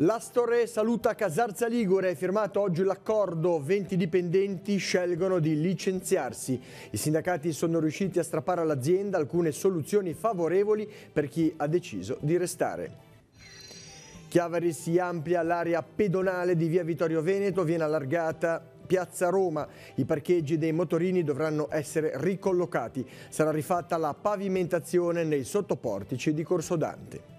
L'Astore saluta Casarza Ligure, è firmato oggi l'accordo, 20 dipendenti scelgono di licenziarsi. I sindacati sono riusciti a strappare all'azienda alcune soluzioni favorevoli per chi ha deciso di restare. Chiavari si amplia l'area pedonale di via Vittorio Veneto, viene allargata Piazza Roma. I parcheggi dei motorini dovranno essere ricollocati. Sarà rifatta la pavimentazione nei sottoportici di Corso Dante.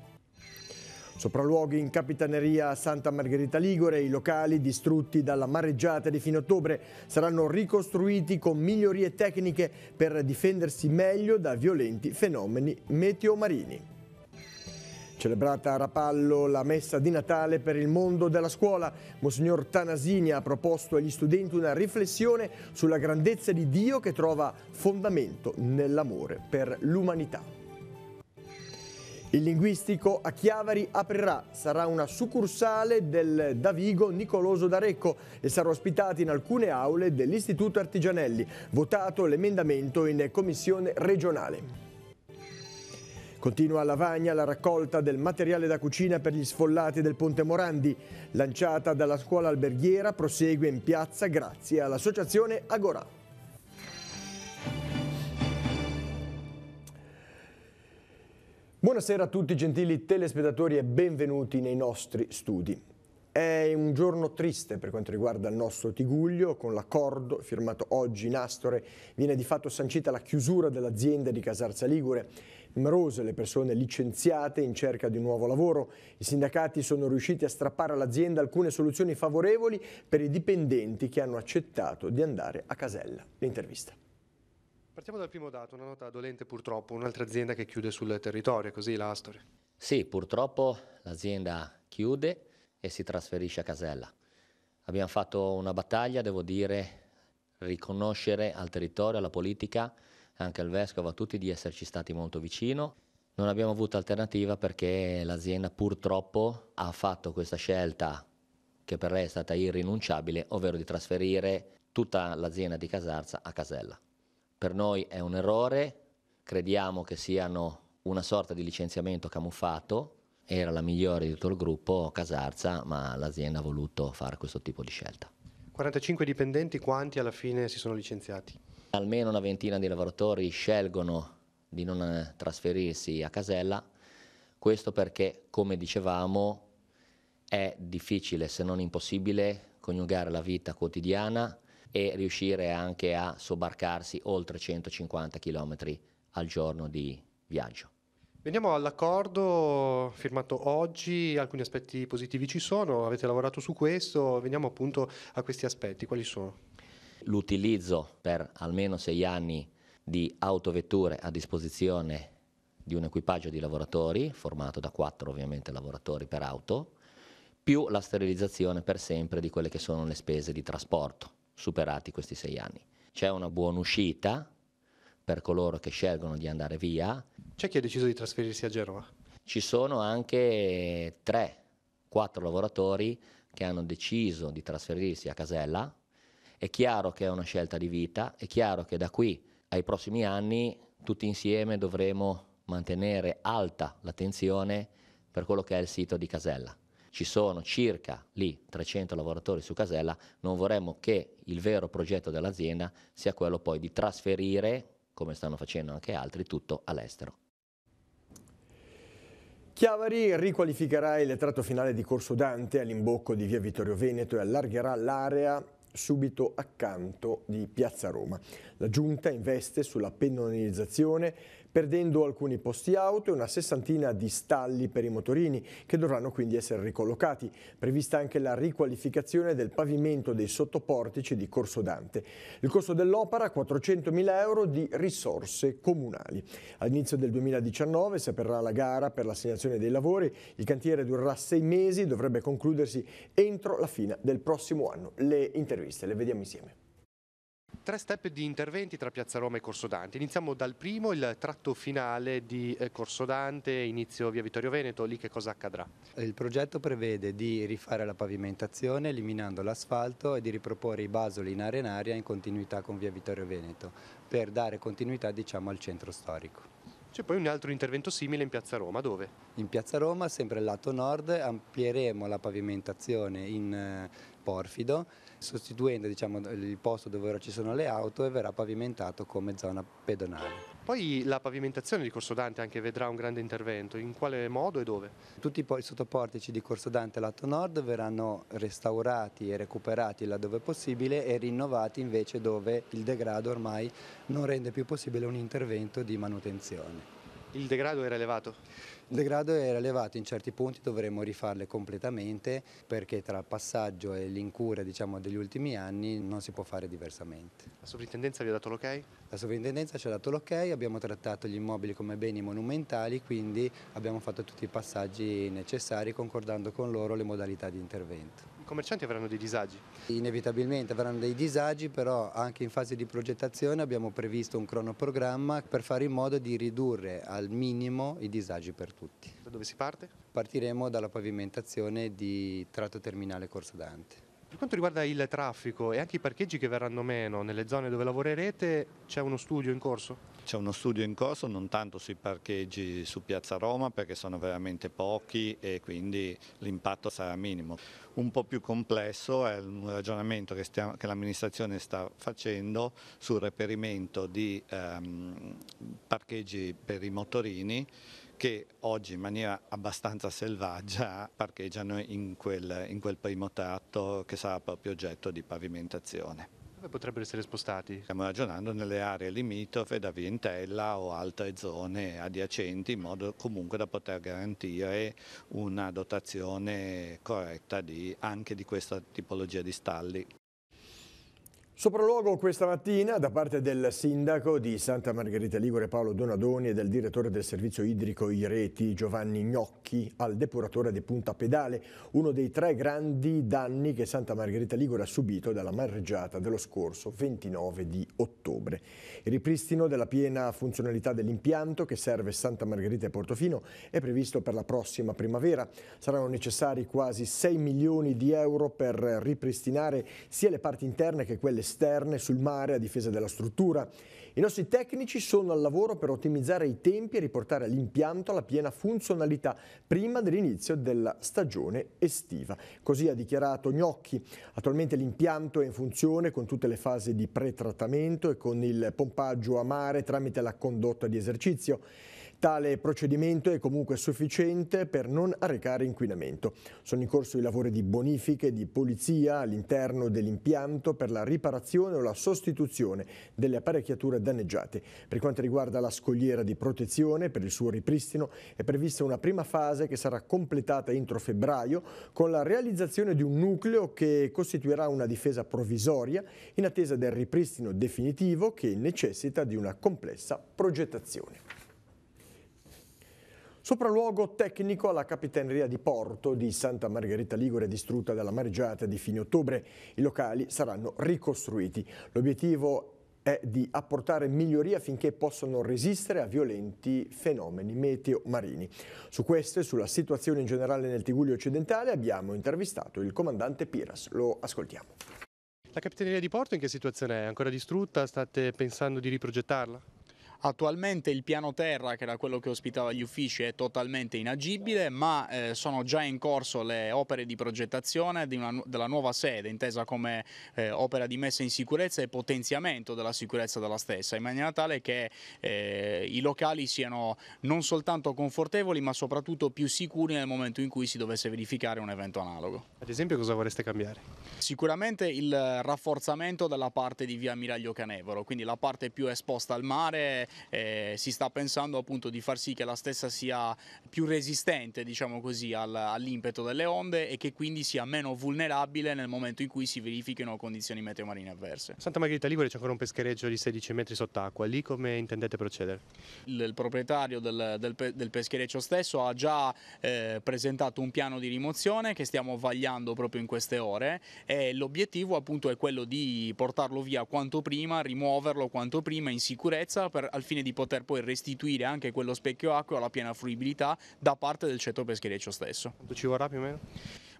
Sopralluoghi in Capitaneria Santa Margherita Ligure, i locali distrutti dalla mareggiata di fine ottobre saranno ricostruiti con migliorie tecniche per difendersi meglio da violenti fenomeni meteomarini. Celebrata a Rapallo la messa di Natale per il mondo della scuola, Monsignor Tanasini ha proposto agli studenti una riflessione sulla grandezza di Dio che trova fondamento nell'amore per l'umanità. Il linguistico a Chiavari aprirà, sarà una succursale del Davigo Nicoloso d'Arecco e sarà ospitata in alcune aule dell'Istituto Artigianelli. Votato l'emendamento in commissione regionale. Continua a Lavagna la raccolta del materiale da cucina per gli sfollati del Ponte Morandi. Lanciata dalla scuola alberghiera, prosegue in piazza grazie all'associazione Agorà. Buonasera a tutti gentili telespettatori e benvenuti nei nostri studi. È un giorno triste per quanto riguarda il nostro Tigullio. Con l'accordo firmato oggi in Astore viene di fatto sancita la chiusura dell'azienda di Casarza Ligure. Numerose le persone licenziate in cerca di un nuovo lavoro. I sindacati sono riusciti a strappare all'azienda alcune soluzioni favorevoli per i dipendenti che hanno accettato di andare a casella. L'intervista. Partiamo dal primo dato, una nota dolente purtroppo, un'altra azienda che chiude sul territorio, così l'Astore. Sì, purtroppo l'azienda chiude e si trasferisce a Casella. Abbiamo fatto una battaglia, devo dire, riconoscere al territorio, alla politica, anche al Vescovo, a tutti di esserci stati molto vicino. Non abbiamo avuto alternativa perché l'azienda purtroppo ha fatto questa scelta che per lei è stata irrinunciabile, ovvero di trasferire tutta l'azienda di Casarza a Casella. Per noi è un errore, crediamo che siano una sorta di licenziamento camuffato, era la migliore di tutto il gruppo Casarza, ma l'azienda ha voluto fare questo tipo di scelta. 45 dipendenti, quanti alla fine si sono licenziati? Almeno una ventina di lavoratori scelgono di non trasferirsi a Casella, questo perché, come dicevamo, è difficile se non impossibile coniugare la vita quotidiana e riuscire anche a sobbarcarsi oltre 150 km al giorno di viaggio. Veniamo all'accordo firmato oggi, alcuni aspetti positivi ci sono, avete lavorato su questo, veniamo appunto a questi aspetti, quali sono? L'utilizzo per almeno 6 anni di autovetture a disposizione di un equipaggio di lavoratori, formato da 4 ovviamente lavoratori per auto, più la sterilizzazione per sempre di quelle che sono le spese di trasporto. Superati questi 6 anni. C'è una buona uscita per coloro che scelgono di andare via. C'è chi ha deciso di trasferirsi a Genova? Ci sono anche 3-4 lavoratori che hanno deciso di trasferirsi a Casella. È chiaro che è una scelta di vita, è chiaro che da qui ai prossimi anni tutti insieme dovremo mantenere alta l'attenzione per quello che è il sito di Casella. Ci sono circa lì 300 lavoratori su Casella, non vorremmo che il vero progetto dell'azienda sia quello poi di trasferire, come stanno facendo anche altri, tutto all'estero. Chiavari riqualificherà il tratto finale di Corso Dante all'imbocco di via Vittorio Veneto e allargherà l'area subito accanto di Piazza Roma. La Giunta investe sulla pedonalizzazione perdendo alcuni posti auto e una sessantina di stalli per i motorini che dovranno quindi essere ricollocati. Prevista anche la riqualificazione del pavimento dei sottoportici di Corso Dante. Il costo dell'opera 400.000 euro di risorse comunali. All'inizio del 2019 si aprirà la gara per l'assegnazione dei lavori. Il cantiere durerà 6 mesi e dovrebbe concludersi entro la fine del prossimo anno. Le interviste le vediamo insieme. 3 step di interventi tra Piazza Roma e Corso Dante. Iniziamo dal primo, il tratto finale di Corso Dante, inizio via Vittorio Veneto, lì che cosa accadrà? Il progetto prevede di rifare la pavimentazione eliminando l'asfalto e di riproporre i basoli in aria in continuità con via Vittorio Veneto per dare continuità, diciamo, al centro storico. C'è poi un altro intervento simile in Piazza Roma, dove? In Piazza Roma, sempre lato nord, amplieremo la pavimentazione in porfido, sostituendo il posto dove ora ci sono le auto e verrà pavimentato come zona pedonale. Poi la pavimentazione di Corso Dante anche vedrà un grande intervento, in quale modo e dove? Tutti i sottoportici di Corso Dante lato nord verranno restaurati e recuperati laddove possibile e rinnovati invece dove il degrado ormai non rende più possibile un intervento di manutenzione. Il degrado era elevato? Il degrado era elevato, in certi punti dovremo rifarle completamente perché tra il passaggio e l'incura degli ultimi anni non si può fare diversamente. La sovrintendenza vi ha dato l'ok? La sovrintendenza ci ha dato l'ok, abbiamo trattato gli immobili come beni monumentali, quindi abbiamo fatto tutti i passaggi necessari concordando con loro le modalità di intervento. I commercianti avranno dei disagi? Inevitabilmente avranno dei disagi, però anche in fase di progettazione abbiamo previsto un cronoprogramma per fare in modo di ridurre al minimo i disagi per tutti. Da dove si parte? Partiremo dalla pavimentazione di tratto terminale Corso Dante. Per quanto riguarda il traffico e anche i parcheggi che verranno meno nelle zone dove lavorerete, c'è uno studio in corso? C'è uno studio in corso, non tanto sui parcheggi su Piazza Roma perché sono veramente pochi e quindi l'impatto sarà minimo. Un po' più complesso è un ragionamento che l'amministrazione sta facendo sul reperimento di parcheggi per i motorini che oggi in maniera abbastanza selvaggia parcheggiano in quel primo tratto che sarà proprio oggetto di pavimentazione. Dove potrebbero essere spostati? Stiamo ragionando nelle aree limitrofe da Via Entella o altre zone adiacenti in modo comunque da poter garantire una dotazione corretta anche di questa tipologia di stalli. Sopralluogo questa mattina da parte del sindaco di Santa Margherita Ligure Paolo Donadoni e del direttore del servizio idrico Ireti Giovanni Gnocchi al depuratore di Punta Pedale, uno dei 3 grandi danni che Santa Margherita Ligure ha subito dalla mareggiata dello scorso 29 di ottobre. Il ripristino della piena funzionalità dell'impianto che serve Santa Margherita e Portofino è previsto per la prossima primavera. Saranno necessari quasi 6 milioni di euro per ripristinare sia le parti interne che quelle esterne sul mare a difesa della struttura. I nostri tecnici sono al lavoro per ottimizzare i tempi e riportare l'impianto alla piena funzionalità prima dell'inizio della stagione estiva. Così ha dichiarato Gnocchi. Attualmente l'impianto è in funzione con tutte le fasi di pretrattamento e con il pompaggio a mare tramite la condotta di esercizio. Tale procedimento è comunque sufficiente per non arrecare inquinamento. Sono in corso i lavori di bonifica e di pulizia all'interno dell'impianto per la riparazione o la sostituzione delle apparecchiature danneggiate. Per quanto riguarda la scogliera di protezione, per il suo ripristino è prevista una prima fase che sarà completata entro febbraio con la realizzazione di un nucleo che costituirà una difesa provvisoria in attesa del ripristino definitivo che necessita di una complessa progettazione. Sopralluogo tecnico alla Capitaneria di Porto di Santa Margherita Ligure distrutta dalla mareggiata di fine ottobre. I locali saranno ricostruiti. L'obiettivo è di apportare migliorie affinché possano resistere a violenti fenomeni meteo marini. Su questo e sulla situazione in generale nel Tigullio occidentale abbiamo intervistato il comandante Piras. Lo ascoltiamo. La Capitaneria di Porto in che situazione è? Ancora distrutta? State pensando di riprogettarla? Attualmente il piano terra, che era quello che ospitava gli uffici, è totalmente inagibile, ma sono già in corso le opere di progettazione della nuova sede, intesa come opera di messa in sicurezza e potenziamento della sicurezza della stessa, in maniera tale che i locali siano non soltanto confortevoli, ma soprattutto più sicuri nel momento in cui si dovesse verificare un evento analogo. Ad esempio, cosa vorreste cambiare? Sicuramente il rafforzamento della parte di via Ammiraglio Canevolo, quindi la parte più esposta al mare. Si sta pensando appunto di far sì che la stessa sia più resistente, diciamo così, all'impeto delle onde e che quindi sia meno vulnerabile nel momento in cui si verifichino condizioni meteo marine avverse. Santa Margherita Ligure c'è ancora un peschereccio di 16 metri sott'acqua, lì come intendete procedere? Il proprietario del peschereccio stesso ha già presentato un piano di rimozione che stiamo vagliando proprio in queste ore e l'obiettivo appunto è quello di portarlo via quanto prima, rimuoverlo quanto prima in sicurezza al fine di poter poi restituire anche quello specchio acqua alla piena fruibilità da parte del ceto peschereccio stesso. Quanto ci vorrà più o meno?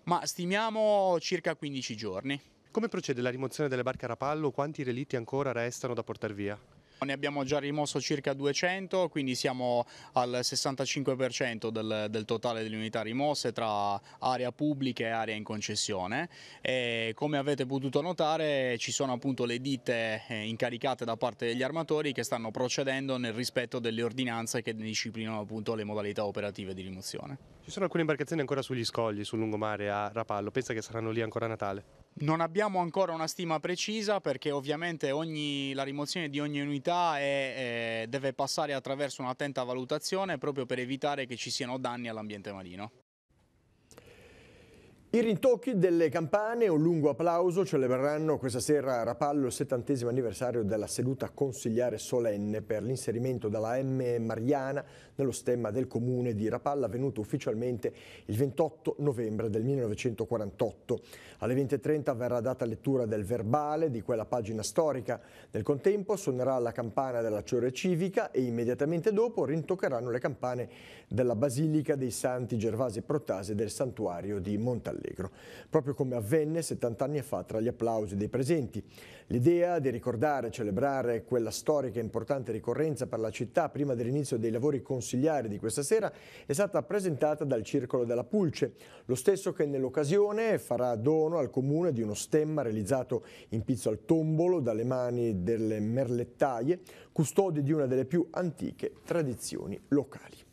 Ma stimiamo circa 15 giorni. Come procede la rimozione delle barche a rapallo? Quanti relitti ancora restano da portare via? Ne abbiamo già rimosso circa 200, quindi siamo al 65% del totale delle unità rimosse tra area pubblica e area in concessione. E come avete potuto notare ci sono appunto le ditte incaricate da parte degli armatori che stanno procedendo nel rispetto delle ordinanze che disciplinano appunto le modalità operative di rimozione. Ci sono alcune imbarcazioni ancora sugli scogli, sul lungomare a Rapallo, pensa che saranno lì ancora a Natale? Non abbiamo ancora una stima precisa perché ovviamente la rimozione di ogni unità deve passare attraverso un'attenta valutazione proprio per evitare che ci siano danni all'ambiente marino. I rintocchi delle campane e un lungo applauso celebreranno questa sera a Rapallo il 70° anniversario della seduta consigliare solenne per l'inserimento della M Mariana nello stemma del comune di Rapallo, avvenuto ufficialmente il 28 novembre del 1948. Alle 20:30 verrà data lettura del verbale di quella pagina storica. Nel contempo suonerà la campana dell'Azione Civica e immediatamente dopo rintoccheranno le campane della Basilica dei Santi Gervasi e Protasi e del Santuario di Montallegro. Proprio come avvenne 70 anni fa tra gli applausi dei presenti. L'idea di ricordare e celebrare quella storica e importante ricorrenza per la città prima dell'inizio dei lavori consigliari di questa sera è stata presentata dal Circolo della Pulce, lo stesso che nell'occasione farà dono al comune di uno stemma realizzato in pizzo al tombolo dalle mani delle merlettaie, custodi di una delle più antiche tradizioni locali.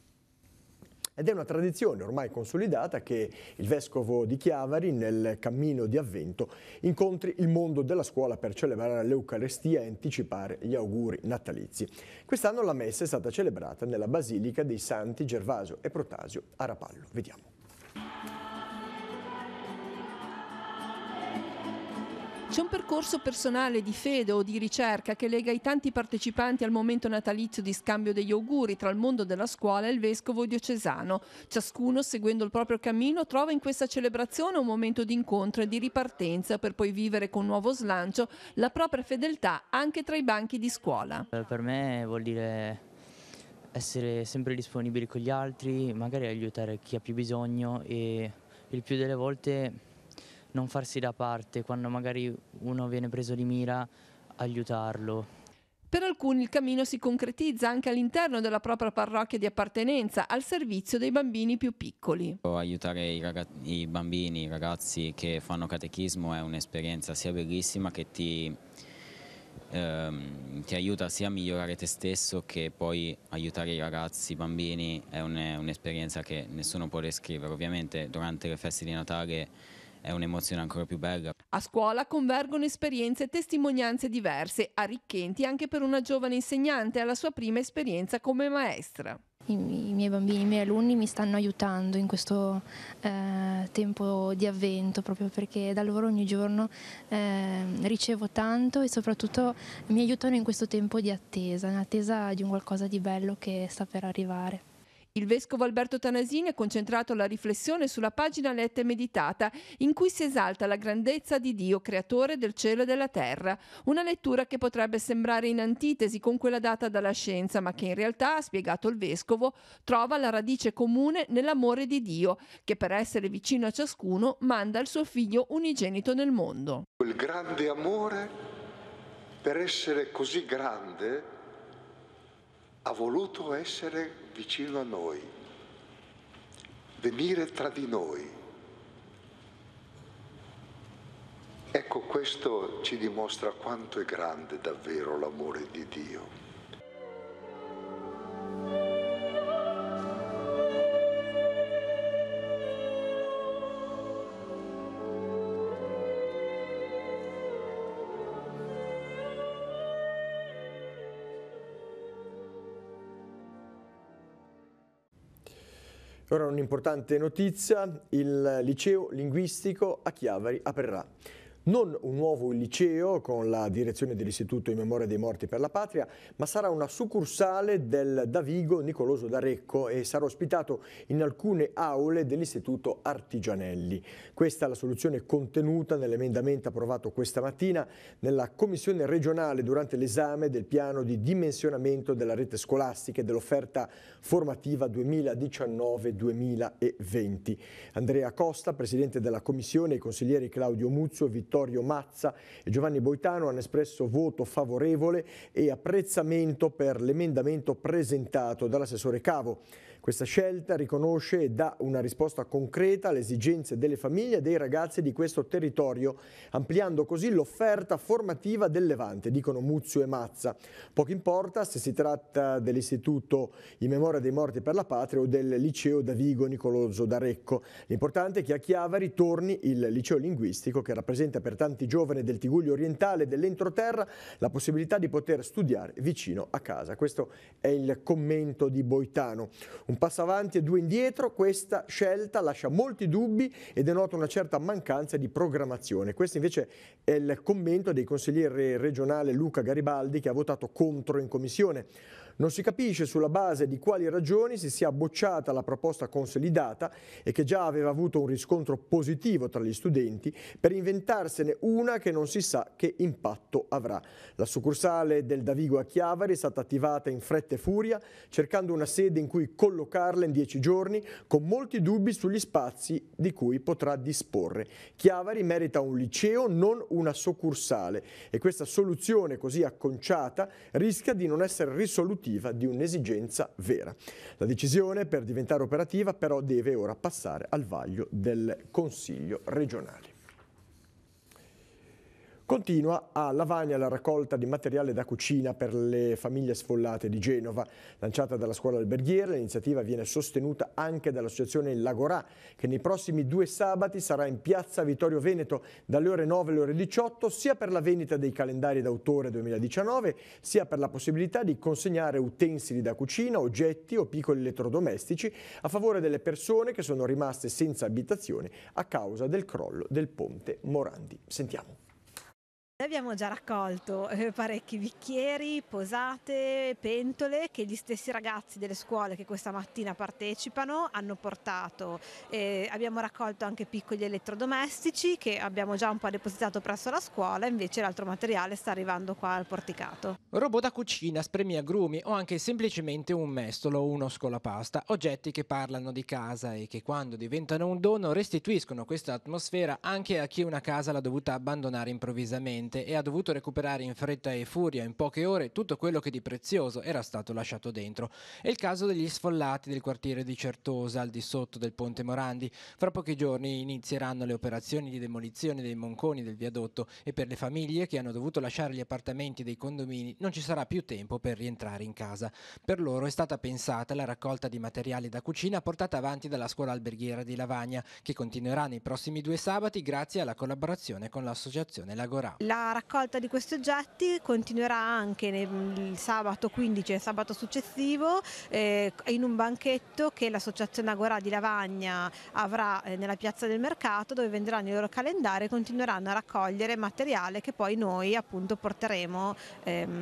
Ed è una tradizione ormai consolidata che il vescovo di Chiavari nel cammino di Avvento incontri il mondo della scuola per celebrare l'Eucaristia e anticipare gli auguri natalizi. Quest'anno la messa è stata celebrata nella Basilica dei Santi Gervasio e Protasio a Rapallo. Vediamo. C'è un percorso personale di fede o di ricerca che lega i tanti partecipanti al momento natalizio di scambio degli auguri tra il mondo della scuola e il vescovo diocesano. Ciascuno, seguendo il proprio cammino, trova in questa celebrazione un momento di incontro e di ripartenza per poi vivere con nuovo slancio la propria fedeltà anche tra i banchi di scuola. Per me vuol dire essere sempre disponibili con gli altri, magari aiutare chi ha più bisogno e il più delle volte non farsi da parte, quando magari uno viene preso di mira, aiutarlo. Per alcuni il cammino si concretizza anche all'interno della propria parrocchia di appartenenza, al servizio dei bambini più piccoli. Aiutare i bambini, i ragazzi che fanno catechismo è un'esperienza sia bellissima che ti aiuta sia a migliorare te stesso che poi aiutare i ragazzi, i bambini, è un'esperienza che nessuno può descrivere. Ovviamente durante le feste di Natale è un'emozione ancora più bella. A scuola convergono esperienze e testimonianze diverse, arricchenti anche per una giovane insegnante alla sua prima esperienza come maestra. I miei bambini, i miei alunni mi stanno aiutando in questo tempo di avvento, proprio perché da loro ogni giorno ricevo tanto e soprattutto mi aiutano in questo tempo di attesa, in attesa di un qualcosa di bello che sta per arrivare. Il vescovo Alberto Tanasini ha concentrato la riflessione sulla pagina letta e meditata in cui si esalta la grandezza di Dio, creatore del cielo e della terra. Una lettura che potrebbe sembrare in antitesi con quella data dalla scienza, ma che in realtà, ha spiegato il vescovo, trova la radice comune nell'amore di Dio, che per essere vicino a ciascuno manda il suo figlio unigenito nel mondo. Quel grande amore, per essere così grande, ha voluto essere vicino a noi, venire tra di noi. Ecco, questo ci dimostra quanto è grande davvero l'amore di Dio. Ora un'importante notizia, il liceo linguistico a Chiavari aprirà. Non un nuovo liceo con la direzione dell'Istituto in memoria dei morti per la patria, ma sarà una succursale del Davigo Nicoloso d'Arecco e sarà ospitato in alcune aule dell'Istituto Artigianelli. Questa è la soluzione contenuta nell'emendamento approvato questa mattina nella Commissione regionale durante l'esame del piano di dimensionamento della rete scolastica e dell'offerta formativa 2019-2020. Andrea Costa, presidente della Commissione, e i consiglieri Claudio Muzzo, Vittorio Vittorio Mazza e Giovanni Boitano hanno espresso voto favorevole e apprezzamento per l'emendamento presentato dall'assessore Cavo. Questa scelta riconosce e dà una risposta concreta alle esigenze delle famiglie e dei ragazzi di questo territorio, ampliando così l'offerta formativa del Levante, dicono Muzio e Mazza. Poco importa se si tratta dell'Istituto in memoria dei morti per la patria o del liceo Davigo Nicoloso d'Arecco. L'importante è che a Chiavari torni il liceo linguistico che rappresenta per tanti giovani del Tigullio orientale e dell'entroterra la possibilità di poter studiare vicino a casa. Questo è il commento di Boitano. Un passo avanti e due indietro, questa scelta lascia molti dubbi e denota una certa mancanza di programmazione. Questo invece è il commento dei consiglieri regionale Luca Garibaldi, che ha votato contro in commissione. Non si capisce sulla base di quali ragioni si sia bocciata la proposta consolidata e che già aveva avuto un riscontro positivo tra gli studenti per inventarsene una che non si sa che impatto avrà. La succursale del Davigo a Chiavari è stata attivata in fretta e furia, cercando una sede in cui collocarla in 10 giorni, con molti dubbi sugli spazi di cui potrà disporre. Chiavari merita un liceo, non una succursale, e questa soluzione così acconciata rischia di non essere risolutiva di un'esigenza vera. La decisione per diventare operativa però deve ora passare al vaglio del Consiglio regionale. Continua a Lavagna la raccolta di materiale da cucina per le famiglie sfollate di Genova. Lanciata dalla scuola alberghiera, l'iniziativa viene sostenuta anche dall'associazione Lagorà, che nei prossimi 2 sabati sarà in piazza Vittorio Veneto dalle ore 9 alle ore 18, sia per la vendita dei calendari d'autore 2019, sia per la possibilità di consegnare utensili da cucina, oggetti o piccoli elettrodomestici a favore delle persone che sono rimaste senza abitazione a causa del crollo del ponte Morandi. Sentiamo. Abbiamo già raccolto parecchi bicchieri, posate, pentole che gli stessi ragazzi delle scuole che questa mattina partecipano hanno portato. Abbiamo raccolto anche piccoli elettrodomestici che abbiamo già un po' depositato presso la scuola, invece l'altro materiale sta arrivando qua al porticato. Robot da cucina, spremiagrumi o anche semplicemente un mestolo o uno scolapasta, oggetti che parlano di casa e che quando diventano un dono restituiscono questa atmosfera anche a chi una casa l'ha dovuta abbandonare improvvisamente e ha dovuto recuperare in fretta e furia in poche ore tutto quello che di prezioso era stato lasciato dentro. È il caso degli sfollati del quartiere di Certosa, al di sotto del ponte Morandi. Fra pochi giorni inizieranno le operazioni di demolizione dei monconi del viadotto e per le famiglie che hanno dovuto lasciare gli appartamenti dei condomini non ci sarà più tempo per rientrare in casa. Per loro è stata pensata la raccolta di materiali da cucina portata avanti dalla scuola alberghiera di Lavagna, che continuerà nei prossimi 2 sabati grazie alla collaborazione con l'associazione Lagorà. La raccolta di questi oggetti continuerà anche il sabato 15 e il sabato successivo in un banchetto che l'associazione Agorà di Lavagna avrà nella piazza del mercato, dove venderanno i loro calendari e continueranno a raccogliere materiale che poi noi appunto porteremo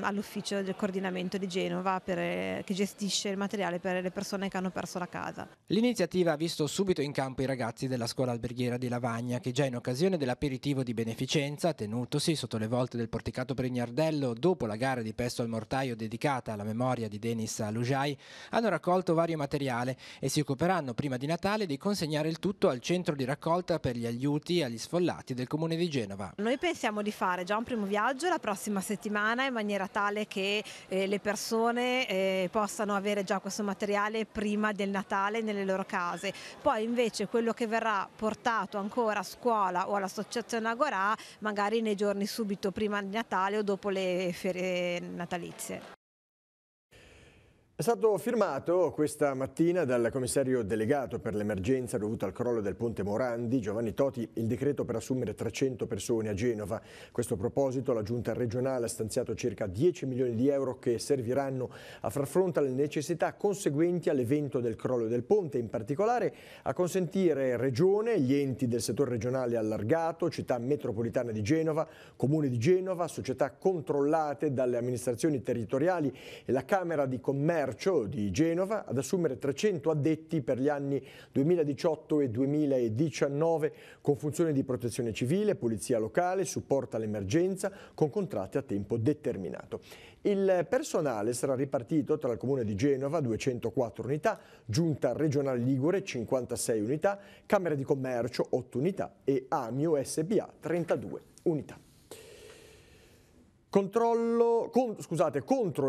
all'ufficio del coordinamento di Genova che gestisce il materiale per le persone che hanno perso la casa. L'iniziativa ha visto subito in campo i ragazzi della scuola alberghiera di Lavagna, che già in occasione dell'aperitivo di beneficenza tenutosi sotto le volte del porticato Brignardello, dopo la gara di Pesto al Mortaio dedicata alla memoria di Denis Alujai, hanno raccolto vario materiale e si occuperanno prima di Natale di consegnare il tutto al centro di raccolta per gli aiuti agli sfollati del comune di Genova. Noi pensiamo di fare già un primo viaggio la prossima settimana in maniera tale che le persone possano avere già questo materiale prima del Natale nelle loro case. Poi invece quello che verrà portato ancora a scuola o all'associazione Agorà magari nei giorni subito prima di Natale o dopo le ferie natalizie. È stato firmato questa mattina dal commissario delegato per l'emergenza dovuta al crollo del ponte Morandi, Giovanni Toti, il decreto per assumere 300 persone a Genova. A questo proposito la giunta regionale ha stanziato circa 10 milioni di euro che serviranno a far fronte alle necessità conseguenti all'evento del crollo del ponte, in particolare a consentire regione, gli enti del settore regionale allargato, città metropolitana di Genova, comune di Genova, società controllate dalle amministrazioni territoriali e la Camera di Commercio Commercio di Genova ad assumere 300 addetti per gli anni 2018 e 2019 con funzioni di protezione civile, polizia locale, supporto all'emergenza con contratti a tempo determinato. Il personale sarà ripartito tra il Comune di Genova 204 unità, Giunta regionale Ligure 56 unità, Camera di Commercio 8 unità e Amio SPA 32 unità. Contro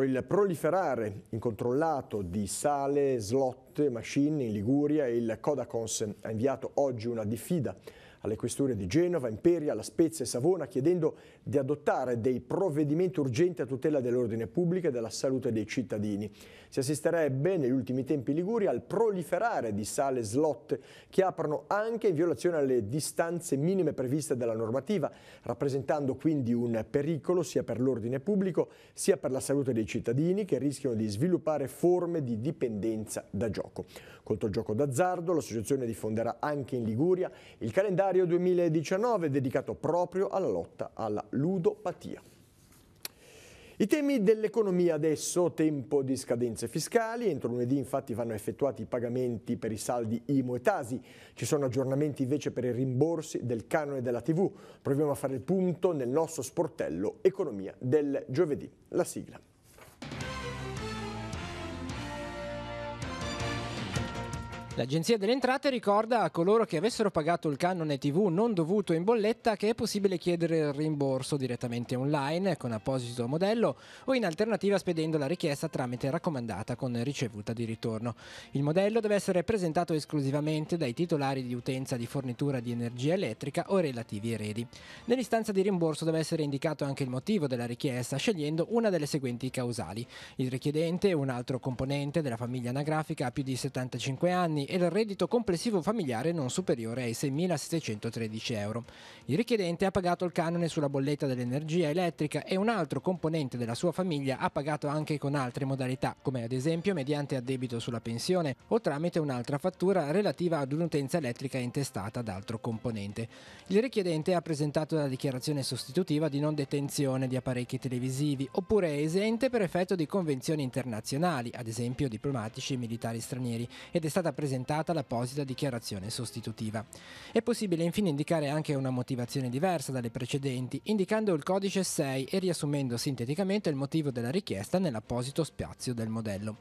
il proliferare incontrollato di sale, slot, machine in Liguria, il Codacons ha inviato oggi una diffida alle questure di Genova, Imperia, La Spezia e Savona, chiedendo di adottare dei provvedimenti urgenti a tutela dell'ordine pubblico e della salute dei cittadini. Si assisterebbe negli ultimi tempi in Liguria al proliferare di sale slot che aprono anche in violazione alle distanze minime previste dalla normativa, rappresentando quindi un pericolo sia per l'ordine pubblico sia per la salute dei cittadini che rischiano di sviluppare forme di dipendenza da gioco. Contro il gioco d'azzardo, l'associazione diffonderà anche in Liguria il calendario 2019 dedicato proprio alla lotta alla ludopatia. I temi dell'economia adesso, tempo di scadenze fiscali, entro lunedì infatti vanno effettuati i pagamenti per i saldi IMU e Tasi, ci sono aggiornamenti invece per i rimborsi del canone della TV, proviamo a fare il punto nel nostro sportello Economia del giovedì. La sigla. L'Agenzia delle Entrate ricorda a coloro che avessero pagato il canone TV non dovuto in bolletta che è possibile chiedere il rimborso direttamente online con apposito modello o in alternativa spedendo la richiesta tramite raccomandata con ricevuta di ritorno. Il modello deve essere presentato esclusivamente dai titolari di utenza di fornitura di energia elettrica o relativi eredi. Nell'istanza di rimborso deve essere indicato anche il motivo della richiesta, scegliendo una delle seguenti causali: il richiedente, un altro componente della famiglia anagrafica ha più di 75 anni e il reddito complessivo familiare non superiore ai 6.713 euro. Il richiedente ha pagato il canone sulla bolletta dell'energia elettrica e un altro componente della sua famiglia ha pagato anche con altre modalità, come ad esempio mediante addebito sulla pensione o tramite un'altra fattura relativa ad un'utenza elettrica intestata ad altro componente. Il richiedente ha presentato la dichiarazione sostitutiva di non detenzione di apparecchi televisivi oppure è esente per effetto di convenzioni internazionali, ad esempio diplomatici e militari stranieri, ed è stata presentata l'apposita dichiarazione sostitutiva. È possibile infine indicare anche una motivazione diversa dalle precedenti, indicando il codice 6 e riassumendo sinteticamente il motivo della richiesta nell'apposito spazio del modello.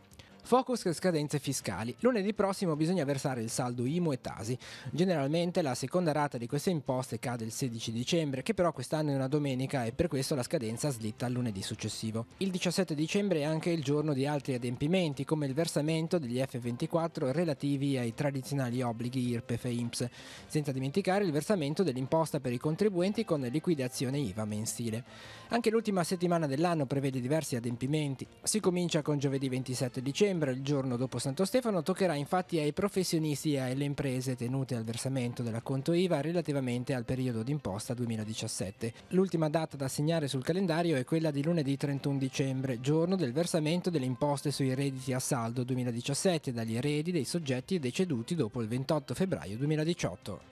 Focus scadenze fiscali. Lunedì prossimo bisogna versare il saldo IMU e Tasi. Generalmente la seconda rata di queste imposte cade il 16 dicembre, che però quest'anno è una domenica e per questo la scadenza slitta al lunedì successivo. Il 17 dicembre è anche il giorno di altri adempimenti, come il versamento degli F24 relativi ai tradizionali obblighi IRPEF e INPS, senza dimenticare il versamento dell'imposta per i contribuenti con liquidazione IVA mensile. Anche l'ultima settimana dell'anno prevede diversi adempimenti. Si comincia con giovedì 27 dicembre, il giorno dopo Santo Stefano. Toccherà infatti ai professionisti e alle imprese tenute al versamento dell'acconto IVA relativamente al periodo d'imposta 2017. L'ultima data da segnare sul calendario è quella di lunedì 31 dicembre, giorno del versamento delle imposte sui redditi a saldo 2017 dagli eredi dei soggetti deceduti dopo il 28 febbraio 2018.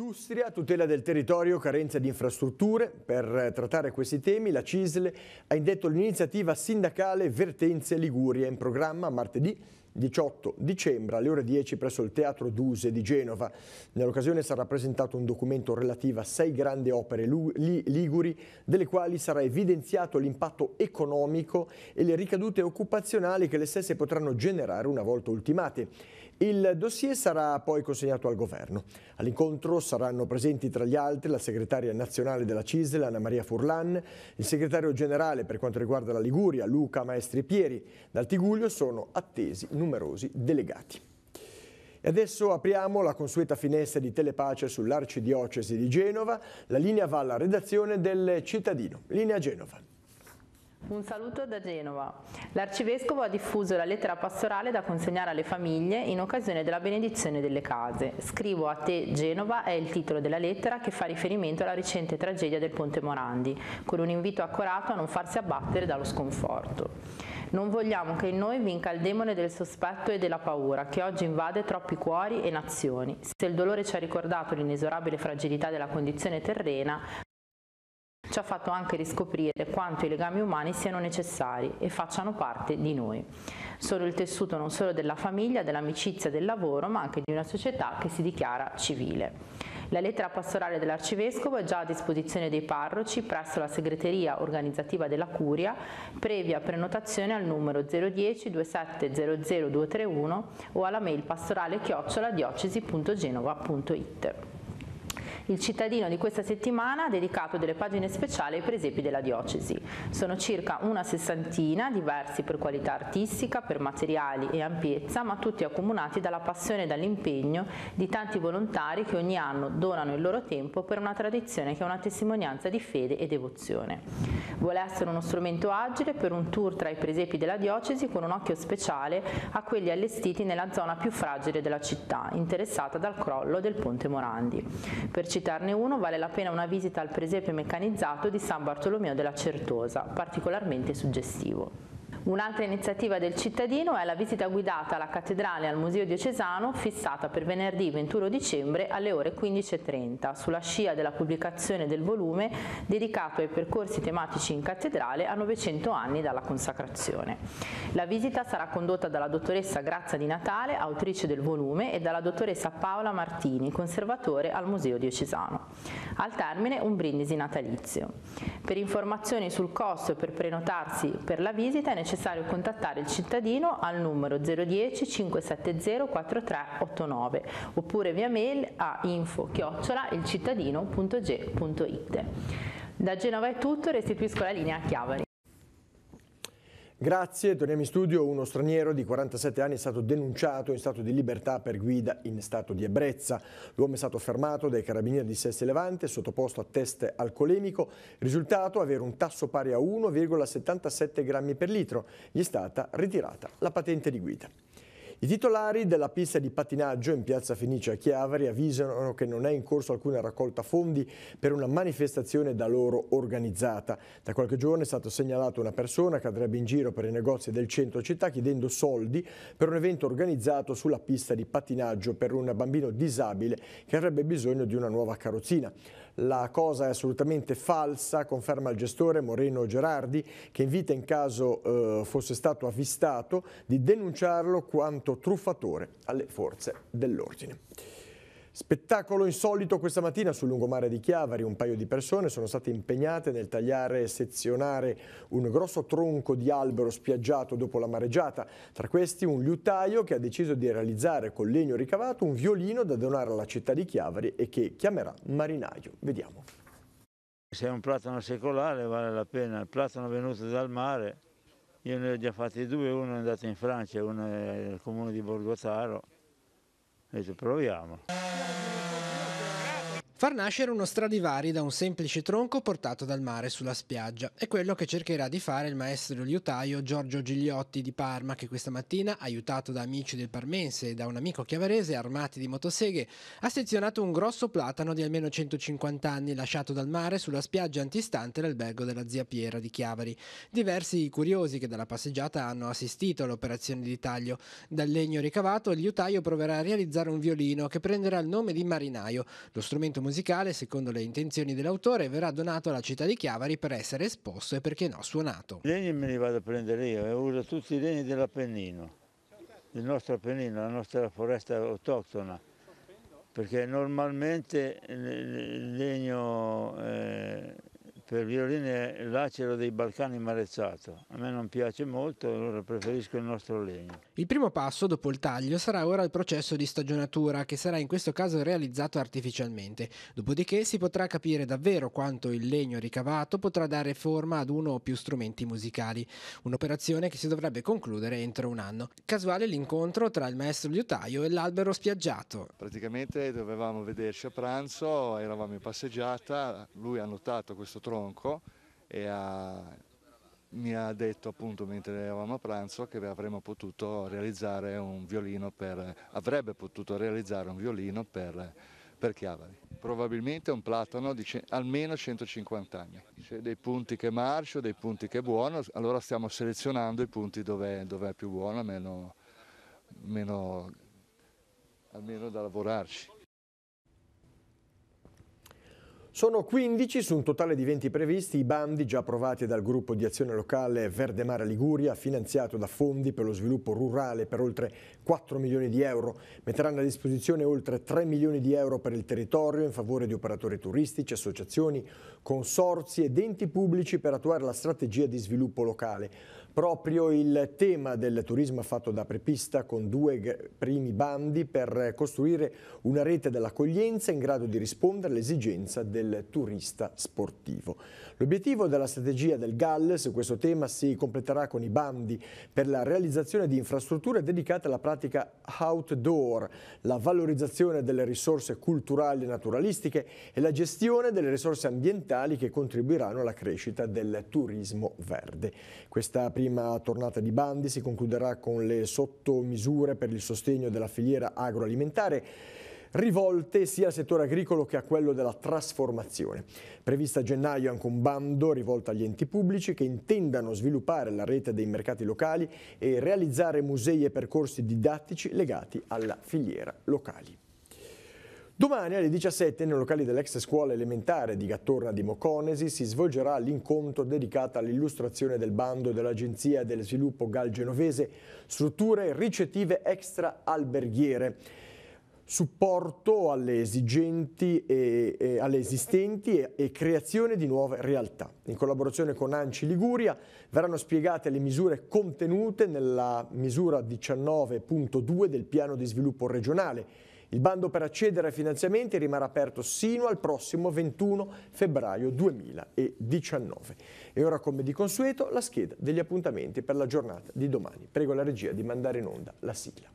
Industria, tutela del territorio, carenza di infrastrutture. Per trattare questi temi la CISL ha indetto l'iniziativa sindacale Vertenze Liguria, in programma martedì 18 dicembre alle ore 10 presso il Teatro Duse di Genova. Nell'occasione sarà presentato un documento relativo a 6 grandi opere liguri, delle quali sarà evidenziato l'impatto economico e le ricadute occupazionali che le stesse potranno generare una volta ultimate. Il dossier sarà poi consegnato al governo. All'incontro saranno presenti tra gli altri la segretaria nazionale della CISL, Anna Maria Furlan, il segretario generale per quanto riguarda la Liguria, Luca Maestri Pieri. Dal Tigullio sono attesi numerosi delegati. E adesso apriamo la consueta finestra di Telepace sull'Arcidiocesi di Genova. La linea va alla redazione del Cittadino. Linea Genova. Un saluto da Genova. L'Arcivescovo ha diffuso la lettera pastorale da consegnare alle famiglie in occasione della benedizione delle case. Scrivo a te Genova è il titolo della lettera, che fa riferimento alla recente tragedia del Ponte Morandi, con un invito accorato a non farsi abbattere dallo sconforto. Non vogliamo che in noi vinca il demone del sospetto e della paura, che oggi invade troppi cuori e nazioni. Se il dolore ci ha ricordato l'inesorabile fragilità della condizione terrena, Ci ha fatto anche riscoprire quanto i legami umani siano necessari e facciano parte di noi. Sono il tessuto non solo della famiglia, dell'amicizia, del lavoro, ma anche di una società che si dichiara civile. La lettera pastorale dell'Arcivescovo è già a disposizione dei parroci presso la segreteria organizzativa della Curia, previa prenotazione al numero 010 27 00 231 o alla mail pastorale@diocesi.genova.it. Il cittadino di questa settimana ha dedicato delle pagine speciali ai presepi della diocesi. Sono circa una sessantina, diversi per qualità artistica, per materiali e ampiezza, ma tutti accomunati dalla passione e dall'impegno di tanti volontari che ogni anno donano il loro tempo per una tradizione che è una testimonianza di fede e devozione. Vuole essere uno strumento agile per un tour tra i presepi della diocesi con un occhio speciale a quelli allestiti nella zona più fragile della città, interessata dal crollo del Ponte Morandi. Per citarne uno, vale la pena una visita al presepe meccanizzato di San Bartolomeo della Certosa, particolarmente suggestivo. Un'altra iniziativa del cittadino è la visita guidata alla cattedrale e al museo diocesano, fissata per venerdì 21 dicembre alle ore 15:30, sulla scia della pubblicazione del volume dedicato ai percorsi tematici in cattedrale a 900 anni dalla consacrazione. La visita sarà condotta dalla dottoressa Grazia Di Natale, autrice del volume, e dalla dottoressa Paola Martini, conservatore al museo diocesano. Al termine un brindisi natalizio. Per informazioni sul costo e per prenotarsi per la visita è necessario contattare il cittadino al numero 010 570 4389 oppure via mail a info@ilcittadino.ge.it. Da Genova è tutto, restituisco la linea a Chiavari. Grazie, torniamo in studio. Uno straniero di 47 anni è stato denunciato in stato di libertà per guida in stato di ebbrezza. L'uomo è stato fermato dai carabinieri di Sesti Levante, sottoposto a test alcolemico. Risultato: avere un tasso pari a 1,77 grammi per litro. Gli è stata ritirata la patente di guida. I titolari della pista di pattinaggio in piazza Fenice a Chiavari avvisano che non è in corso alcuna raccolta fondi per una manifestazione da loro organizzata. Da qualche giorno è stato segnalato una persona che andrebbe in giro per i negozi del centro città chiedendo soldi per un evento organizzato sulla pista di pattinaggio per un bambino disabile che avrebbe bisogno di una nuova carrozzina. La cosa è assolutamente falsa, conferma il gestore Moreno Gerardi, che invita, in caso fosse stato avvistato, di denunciarlo quanto truffatore alle forze dell'ordine. Spettacolo insolito questa mattina sul lungomare di Chiavari. Un paio di persone sono state impegnate nel tagliare e sezionare un grosso tronco di albero spiaggiato dopo la mareggiata. Tra questi un liutaio che ha deciso di realizzare col legno ricavato un violino da donare alla città di Chiavari e che chiamerà Marinaio. Vediamo. Se è un platano secolare vale la pena. Il platano venuto dal mare, io ne ho già fatti due, uno è andato in Francia e uno è al comune di Borgotaro. E proviamo. Far nascere uno Stradivari da un semplice tronco portato dal mare sulla spiaggia è quello che cercherà di fare il maestro liutaio Giorgio Gigliotti di Parma, che questa mattina, aiutato da amici del parmense e da un amico chiavarese armati di motoseghe, ha sezionato un grosso platano di almeno 150 anni lasciato dal mare sulla spiaggia antistante l'albergo della zia Piera di Chiavari. Diversi i curiosi che dalla passeggiata hanno assistito all'operazione di taglio. Dal legno ricavato il liutaio proverà a realizzare un violino che prenderà il nome di Marinaio. Lo strumento musicale, secondo le intenzioni dell'autore, verrà donato alla città di Chiavari per essere esposto e, perché no, suonato. I legni me li vado a prendere io e uso tutti i legni dell'Appennino, il nostro Appennino, la nostra foresta autoctona, perché normalmente il legno per violini è l'acero dei Balcani marezzato. A me non piace molto, allora preferisco il nostro legno. Il primo passo dopo il taglio sarà ora il processo di stagionatura, che sarà in questo caso realizzato artificialmente. Dopodiché si potrà capire davvero quanto il legno ricavato potrà dare forma ad uno o più strumenti musicali. Un'operazione che si dovrebbe concludere entro un anno. Casuale l'incontro tra il maestro liutaio e l'albero spiaggiato. Praticamente dovevamo vederci a pranzo, eravamo in passeggiata, lui ha notato questo tronco e mi ha detto appunto mentre eravamo a pranzo che avrebbe potuto realizzare un violino per Chiavari. Probabilmente un platano di almeno 150 anni. C'è dei punti che marcio, dei punti che è buono, allora stiamo selezionando i punti dove è più buono, almeno da lavorarci. Sono 15 su un totale di 20 previsti i bandi già approvati dal gruppo di azione locale Verde Mare Liguria, finanziato da fondi per lo sviluppo rurale per oltre 4 milioni di euro. Metteranno a disposizione oltre 3 milioni di euro per il territorio in favore di operatori turistici, associazioni, consorzi ed enti pubblici per attuare la strategia di sviluppo locale. Proprio il tema del turismo ha fatto da apripista con 2 primi bandi per costruire una rete dell'accoglienza in grado di rispondere all'esigenza del turista sportivo. L'obiettivo della strategia del GAL su questo tema si completerà con i bandi per la realizzazione di infrastrutture dedicate alla pratica outdoor, la valorizzazione delle risorse culturali e naturalistiche e la gestione delle risorse ambientali che contribuiranno alla crescita del turismo verde. Questa prima tornata di bandi si concluderà con le sottomisure per il sostegno della filiera agroalimentare, rivolte sia al settore agricolo che a quello della trasformazione. Prevista a gennaio anche un bando rivolto agli enti pubblici che intendano sviluppare la rete dei mercati locali e realizzare musei e percorsi didattici legati alla filiera locali. Domani alle 17 nei locali dell'ex scuola elementare di Gattorna di Moconesi si svolgerà l'incontro dedicato all'illustrazione del bando dell'Agenzia del Sviluppo GAL Genovese, strutture ricettive extra alberghiere, supporto alle esistenti e creazione di nuove realtà. In collaborazione con ANCI Liguria verranno spiegate le misure contenute nella misura 19.2 del piano di sviluppo regionale. Il bando per accedere ai finanziamenti rimarrà aperto sino al prossimo 21 febbraio 2019. E ora, come di consueto, la scheda degli appuntamenti per la giornata di domani. Prego la regia di mandare in onda la sigla.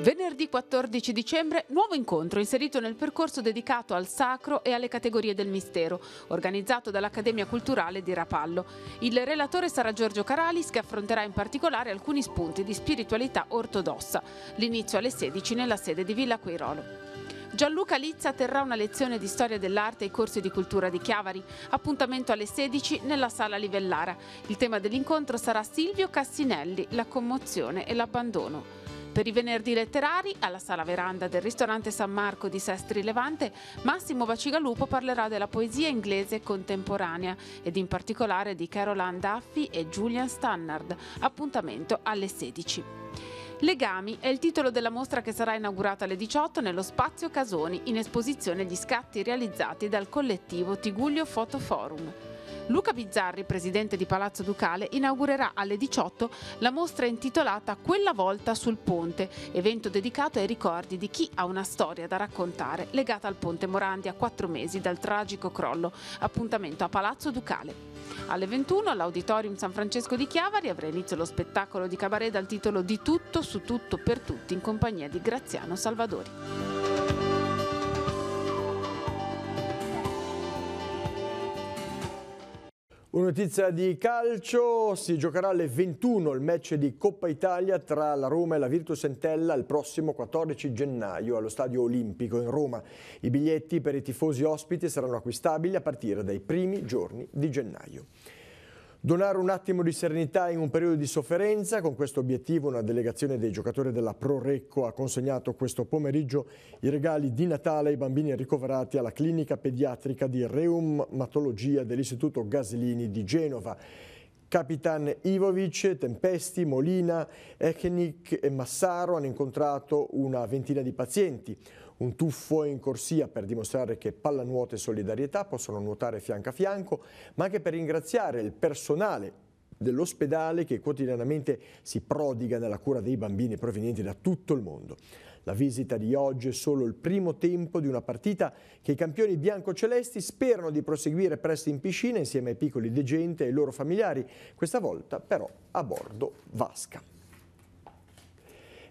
Venerdì 14 dicembre, nuovo incontro inserito nel percorso dedicato al sacro e alle categorie del mistero, organizzato dall'Accademia Culturale di Rapallo. Il relatore sarà Giorgio Caralis, che affronterà in particolare alcuni spunti di spiritualità ortodossa. L'inizio alle 16 nella sede di Villa Queirolo. Gianluca Lizza terrà una lezione di storia dell'arte ai corsi di cultura di Chiavari. Appuntamento alle 16 nella sala Livellara. Il tema dell'incontro sarà Silvio Cassinelli, la commozione e l'abbandono. Per i venerdì letterari, alla sala veranda del ristorante San Marco di Sestri Levante, Massimo Bacigalupo parlerà della poesia inglese contemporanea ed in particolare di Carol Ann Duffy e Julian Stannard. Appuntamento alle 16. Legami è il titolo della mostra che sarà inaugurata alle 18 nello Spazio Casoni, in esposizione gli scatti realizzati dal collettivo Tigullio Photo Forum. Luca Bizzarri, presidente di Palazzo Ducale, inaugurerà alle 18 la mostra intitolata Quella volta sul ponte, evento dedicato ai ricordi di chi ha una storia da raccontare legata al ponte Morandi a 4 mesi dal tragico crollo. Appuntamento a Palazzo Ducale. Alle 21 all'Auditorium San Francesco di Chiavari avrà inizio lo spettacolo di cabaret dal titolo Di tutto su tutto per tutti in compagnia di Graziano Salvadori. Una notizia di calcio, si giocherà alle 21 il match di Coppa Italia tra la Roma e la Virtus Entella il prossimo 14 gennaio allo Stadio Olimpico in Roma. I biglietti per i tifosi ospiti saranno acquistabili a partire dai primi giorni di gennaio. Donare un attimo di serenità in un periodo di sofferenza, con questo obiettivo una delegazione dei giocatori della Pro Recco ha consegnato questo pomeriggio i regali di Natale ai bambini ricoverati alla clinica pediatrica di reumatologia dell'Istituto Gaslini di Genova. Capitan Ivovic, Tempesti, Molina, Echenic e Massaro hanno incontrato una ventina di pazienti. Un tuffo in corsia per dimostrare che pallanuoto e solidarietà possono nuotare fianco a fianco, ma anche per ringraziare il personale dell'ospedale che quotidianamente si prodiga nella cura dei bambini provenienti da tutto il mondo. La visita di oggi è solo il primo tempo di una partita che i campioni biancocelesti sperano di proseguire presto in piscina insieme ai piccoli degenti e ai loro familiari, questa volta però a bordo vasca.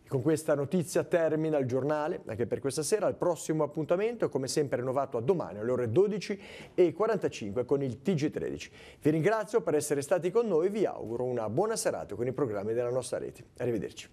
Con questa notizia termina il giornale, anche per questa sera. Il prossimo appuntamento è come sempre rinnovato a domani alle ore 12:45 con il TG13. Vi ringrazio per essere stati con noi e vi auguro una buona serata con i programmi della nostra rete. Arrivederci.